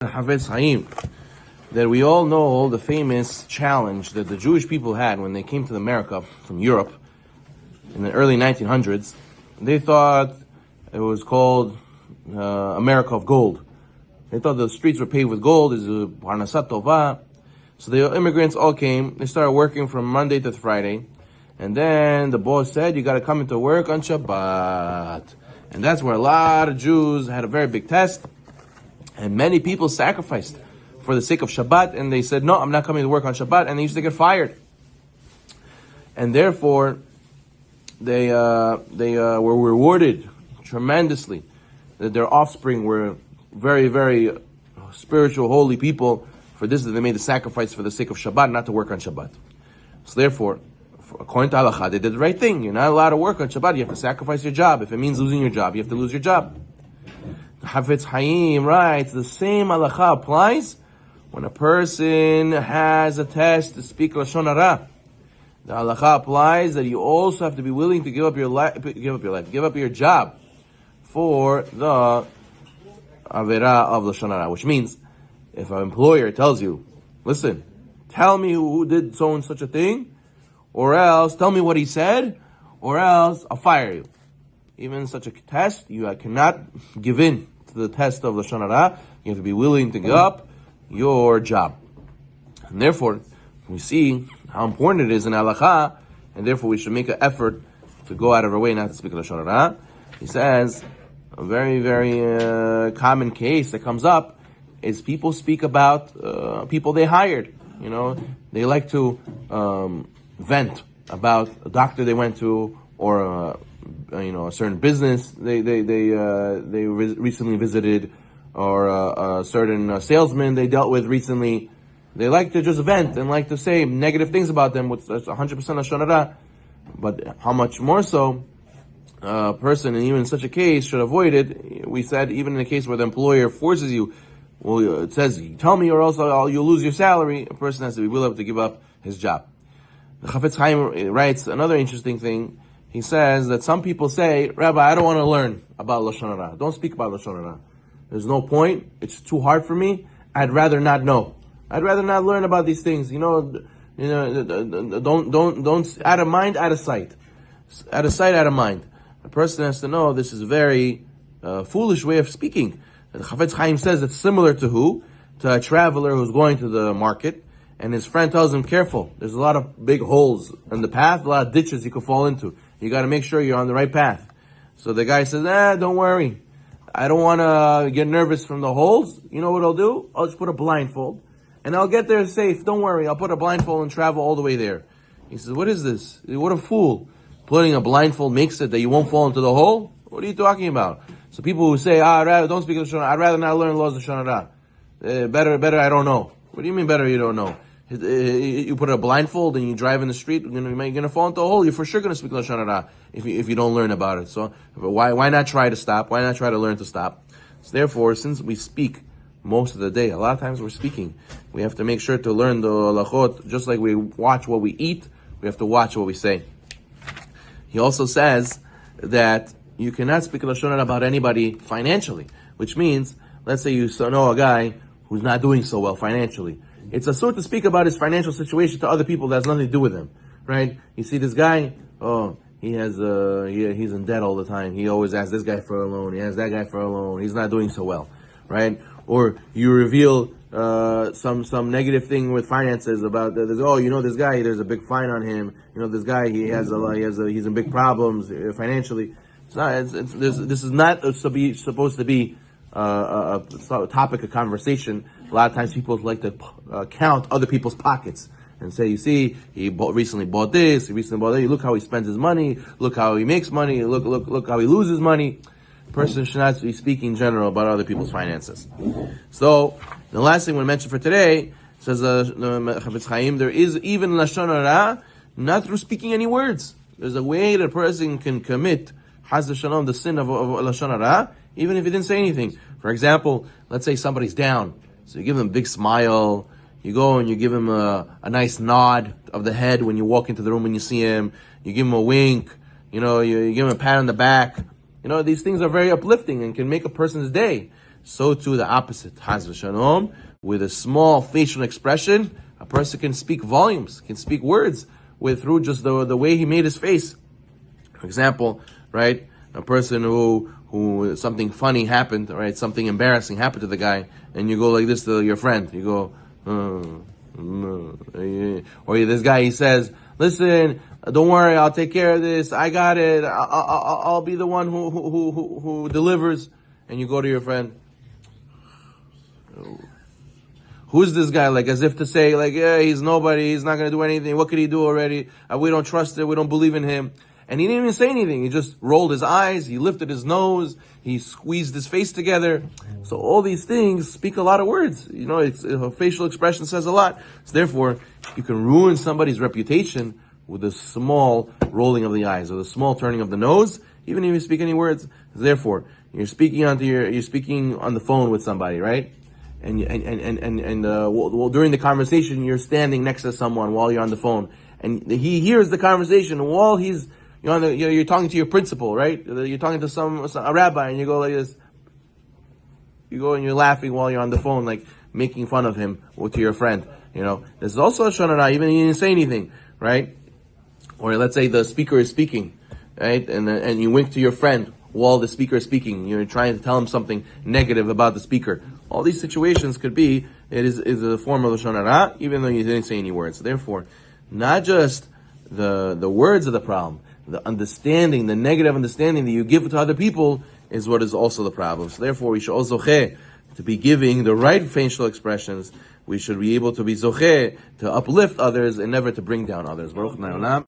Havetz Chaim, that we all know the famous challenge that the Jewish people had when they came to America from Europe in the early 1900s. They thought it was called America of gold. They thought the streets were paved with gold. Is a parnasat tova. So the immigrants all came. They started working from Monday to Friday. And then the boss said, you got to come into work on Shabbat. And that's where a lot of Jews had a very big test. And many people sacrificed for the sake of Shabbat. And they said, no, I'm not coming to work on Shabbat. And they used to get fired. And therefore, they were rewarded tremendously. That their offspring were very, very spiritual, holy people. For this, that they made the sacrifice for the sake of Shabbat, not to work on Shabbat. So therefore, according to Halacha, they did the right thing. You're not allowed to work on Shabbat. You have to sacrifice your job. If it means losing your job, you have to lose your job. Havetz Chaim writes, the same Halacha applies when a person has a test to speak Lashon Hara. The Halacha applies that you also have to be willing to give up your job for the Avera of Lashon Hara, which means if an employer tells you, listen, tell me who did so and such a thing, or else tell me what he said, or else I'll fire you. Even in such a test, you cannot give in to the test of Lashon Hara. You have to be willing to give up your job. And therefore, we see how important it is in Halacha, and therefore we should make an effort to go out of our way not to speak Lashon Hara. He says, a very, very common case that comes up is people speak about people they hired. You know, they like to vent about a doctor they went to, or a certain business they recently visited, or a certain salesman they dealt with recently. They like to just vent and like to say negative things about them, which is 100% Lashon Hara. But how much more so a person, and even in such a case, should avoid it. We said even in a case where the employer forces you, well, it says, tell me or else you'll lose your salary. A person has to be willing to give up his job. The Chafetz Chaim writes another interesting thing. He says that some people say, Rabbi, I don't want to learn about Lashon Hara. Don't speak about Lashon Hara. There's no point. It's too hard for me. I'd rather not know. I'd rather not learn about these things. Don't, out of mind, out of sight. Out of sight, out of mind. A person has to know this is a very foolish way of speaking. The Chafetz Chaim says it's similar to who? To a traveler who's going to the market, and his friend tells him, careful, there's a lot of big holes in the path, a lot of ditches you could fall into. You got to make sure you're on the right path. So the guy says, don't worry. I don't want to get nervous from the holes. You know what I'll do? I'll just put a blindfold, and I'll get there safe. Don't worry. I'll put a blindfold and travel all the way there. He says, what is this? What a fool. Putting a blindfold makes it that you won't fall into the hole? What are you talking about? So people who say, don't speak Lashon Hara, I'd rather not learn laws of Lashon Hara. Better, I don't know. What do you mean better, you don't know? You put a blindfold and you drive in the street, you're going to fall into a hole. You're for sure going to speak Lashon Hara if you don't learn about it. So why not try to stop? Why not try to learn to stop? So therefore, since we speak most of the day, a lot of times we're speaking, we have to make sure to learn the halachot. Just like we watch what we eat, we have to watch what we say. He also says that you cannot speak Lashon Hara about anybody financially, which means, let's say you know a guy who's not doing so well financially. It's a sort to speak about his financial situation to other people that has nothing to do with him, right? You see this guy, he's in debt all the time. He always asks this guy for a loan. He asks that guy for a loan. He's not doing so well, right? Or you reveal some negative thing with finances about this guy, there's a big fine on him. This guy, he's in big problems financially. This is not supposed to be a topic of conversation. A lot of times people like to count other people's pockets and say, you see, he recently bought this, he recently bought that. Look how he spends his money. Look how he makes money. Look how he loses money. A person should not be speaking in general about other people's finances. So the last thing we mention for today says Chafetz Chaim, there is even Lashon Hara not through speaking any words. There's a way that a person can commit Haz Shalom, the sin of Lashon Hara, even if he didn't say anything. For example, let's say somebody's down. So you give him a big smile. You go and you give him a nice nod of the head when you walk into the room and you see him. You give him a wink. You give him a pat on the back. These things are very uplifting and can make a person's day. so too the opposite, Haz v'shalom, with a small facial expression, a person can speak volumes, can speak words through just the way he made his face. For example, right, a person who something funny happened, right, something embarrassing happened to the guy, and you go like this to your friend, you go, or this guy, he says, listen, don't worry, I'll take care of this, I got it, I'll be the one who delivers, and you go to your friend, who's this guy? Like, as if to say, like, yeah, he's nobody, he's not going to do anything, what could he do already? We don't trust it, we don't believe in him. And he didn't even say anything. He just rolled his eyes, he lifted his nose, he squeezed his face together. So all these things speak a lot of words. You know, a facial expression says a lot. So therefore, you can ruin somebody's reputation with a small rolling of the eyes or the small turning of the nose, even if you speak any words. Therefore, you're speaking on the phone with somebody, right? And during the conversation, you're standing next to someone while you're on the phone, and he hears the conversation while you're talking to your principal, right? You're talking to a rabbi, and you go like this. You go and you're laughing while you're on the phone, like making fun of him to your friend. You know, this is also a Lashon Hara, even if you didn't say anything, right? Or let's say the speaker is speaking, right? And you wink to your friend while the speaker is speaking. You're trying to tell him something negative about the speaker. All these situations could be, it is a form of Lashon Hara, even though you didn't say any words. Therefore, not just the words are the problem, the understanding, the negative understanding that you give to other people is what is also the problem. So therefore, we should also to be giving the right facial expressions. We should be able to be zocheh, to uplift others and never to bring down others. Baruch Adonai Olam.